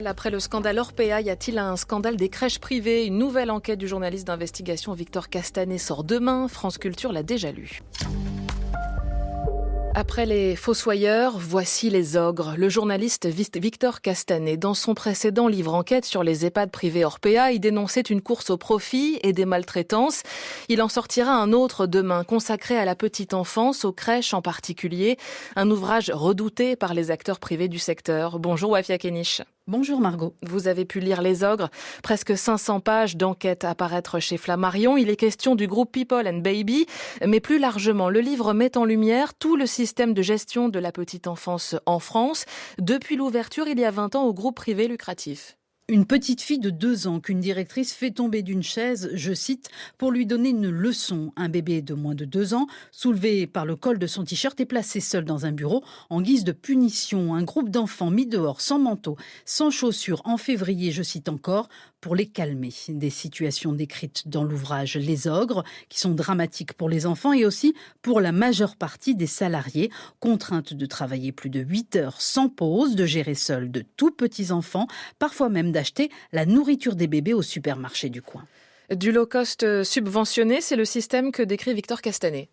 Après le scandale Orpea, y a-t-il un scandale des crèches privées? Une nouvelle enquête du journaliste d'investigation Victor Castanet sort demain. France Culture l'a déjà lu. Après les fossoyeurs, voici les ogres. Le journaliste Victor Castanet, dans son précédent livre enquête sur les EHPAD privés Orpea, il dénonçait une course au profit et des maltraitances. Il en sortira un autre demain, consacré à la petite enfance, aux crèches en particulier. Un ouvrage redouté par les acteurs privés du secteur. Bonjour Wafia Kenich. Bonjour Margot. Vous avez pu lire Les Ogres, presque 500 pages d'enquête à paraître chez Flammarion. Il est question du groupe People and Baby, mais plus largement, le livre met en lumière tout le système de gestion de la petite enfance en France, depuis l'ouverture il y a 20 ans au groupe privé lucratif. Une petite fille de 2 ans qu'une directrice fait tomber d'une chaise, je cite, pour lui donner une leçon. Un bébé de moins de 2 ans, soulevé par le col de son t-shirt et placé seul dans un bureau en guise de punition. Un groupe d'enfants mis dehors, sans manteau, sans chaussures, en février, je cite encore, pour les calmer. Des situations décrites dans l'ouvrage Les Ogres, qui sont dramatiques pour les enfants et aussi pour la majeure partie des salariés, contraintes de travailler plus de 8 heures sans pause, de gérer seuls de tout petits enfants, parfois même d'acheter la nourriture des bébés au supermarché du coin. Du low-cost subventionné, c'est le système que décrit Victor Castanet.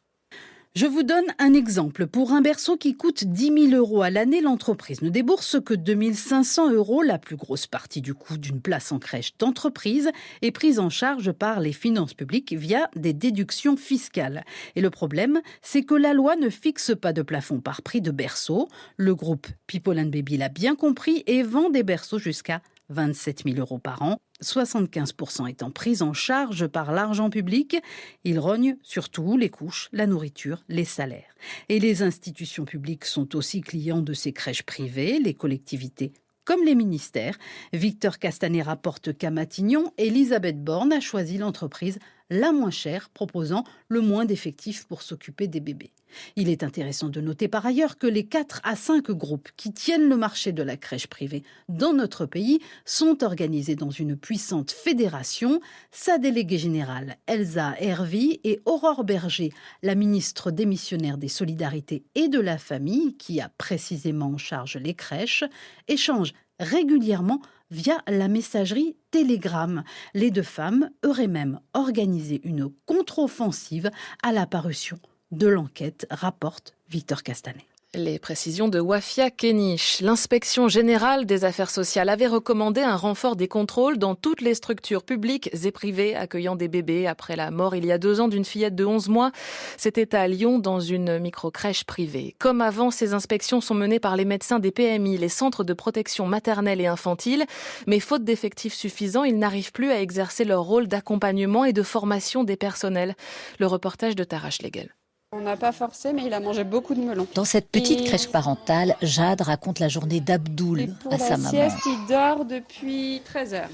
Je vous donne un exemple. Pour un berceau qui coûte 10 000 € à l'année, l'entreprise ne débourse que 2 500 €. La plus grosse partie du coût d'une place en crèche d'entreprise est prise en charge par les finances publiques via des déductions fiscales. Et le problème, c'est que la loi ne fixe pas de plafond par prix de berceau. Le groupe People and Baby l'a bien compris et vend des berceaux jusqu'à 27 000 € par an, 75% étant pris en charge par l'argent public. Il rogne surtout les couches, la nourriture, les salaires. Et les institutions publiques sont aussi clients de ces crèches privées, les collectivités comme les ministères. Victor Castanet rapporte qu'à Matignon, Elisabeth Borne a choisi l'entreprise la moins chère, proposant le moins d'effectifs pour s'occuper des bébés. Il est intéressant de noter par ailleurs que les 4 à 5 groupes qui tiennent le marché de la crèche privée dans notre pays sont organisés dans une puissante fédération. Sa déléguée générale, Elsa Hervy, et Aurore Berger, la ministre démissionnaire des Solidarités et de la Famille, qui a précisément en charge les crèches, échangent régulièrement via la messagerie Telegram. Les 2 femmes auraient même organisé une contre-offensive à la parution de l'enquête, rapporte Victor Castanet. Les précisions de Wafia Kenich. L'inspection générale des affaires sociales avait recommandé un renfort des contrôles dans toutes les structures publiques et privées accueillant des bébés après la mort il y a 2 ans d'une fillette de 11 mois. C'était à Lyon dans une microcrèche privée. Comme avant, ces inspections sont menées par les médecins des PMI, les centres de protection maternelle et infantile. Mais faute d'effectifs suffisants, ils n'arrivent plus à exercer leur rôle d'accompagnement et de formation des personnels. Le reportage de Tara Schlegel. On n'a pas forcé, mais il a mangé beaucoup de melons. Dans cette petite crèche parentale, Jade raconte la journée d'Abdoul à sa maman. Pour la sieste, il dort depuis 13 heures.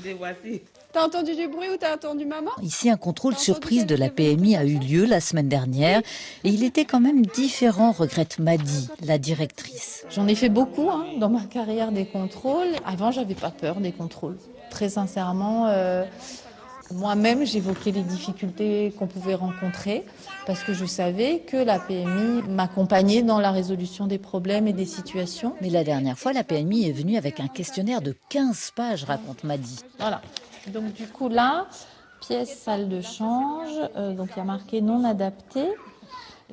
T'as entendu du bruit ou t'as entendu maman? Ici, un contrôle surprise de la PMI a eu lieu la semaine dernière et il était quand même différent, regrette Madi, la directrice. J'en ai fait beaucoup dans ma carrière des contrôles. Avant, j'avais pas peur des contrôles. Très sincèrement, moi-même, j'évoquais les difficultés qu'on pouvait rencontrer parce que je savais que la PMI m'accompagnait dans la résolution des problèmes et des situations. Mais la dernière fois, la PMI est venue avec un questionnaire de 15 pages, raconte Madi. Voilà. Donc du coup là, pièce salle de change, donc il y a marqué non adapté.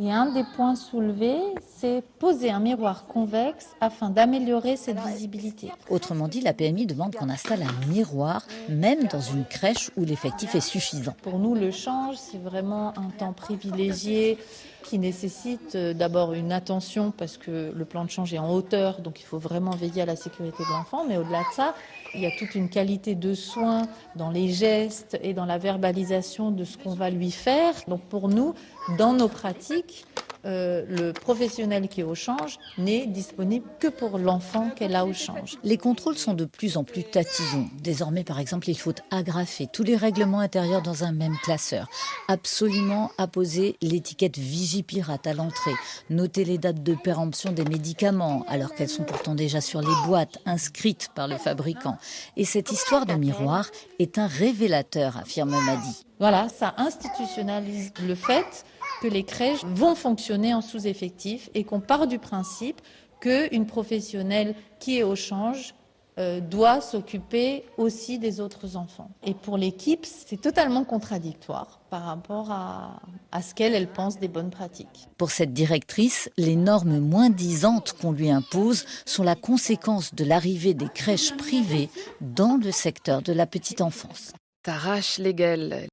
Et un des points soulevés, c'est poser un miroir convexe afin d'améliorer cette visibilité. Autrement dit, la PMI demande qu'on installe un miroir, même dans une crèche où l'effectif est suffisant. Pour nous, le change, c'est vraiment un temps privilégié qui nécessite d'abord une attention parce que le plan de change est en hauteur, donc il faut vraiment veiller à la sécurité de l'enfant. Mais au-delà de ça, il y a toute une qualité de soins dans les gestes et dans la verbalisation de ce qu'on va lui faire. Donc pour nous, dans nos pratiques, le professionnel qui est au change n'est disponible que pour l'enfant qu'elle a au change. Les contrôles sont de plus en plus tatillons. Désormais, par exemple, il faut agrafer tous les règlements intérieurs dans un même classeur. Absolument apposer l'étiquette Vigipirate à l'entrée. Noter les dates de péremption des médicaments, alors qu'elles sont pourtant déjà sur les boîtes, inscrites par le fabricant. Et cette histoire de miroir est un révélateur, affirme Madi. Voilà, ça institutionnalise le fait que les crèches vont fonctionner en sous-effectif et qu'on part du principe qu'une professionnelle qui est au change doit s'occuper aussi des autres enfants. Et pour l'équipe, c'est totalement contradictoire par rapport à ce qu'elle pense des bonnes pratiques. Pour cette directrice, les normes moins-disantes qu'on lui impose sont la conséquence de l'arrivée des crèches privées dans le secteur de la petite enfance. Tarache Legel.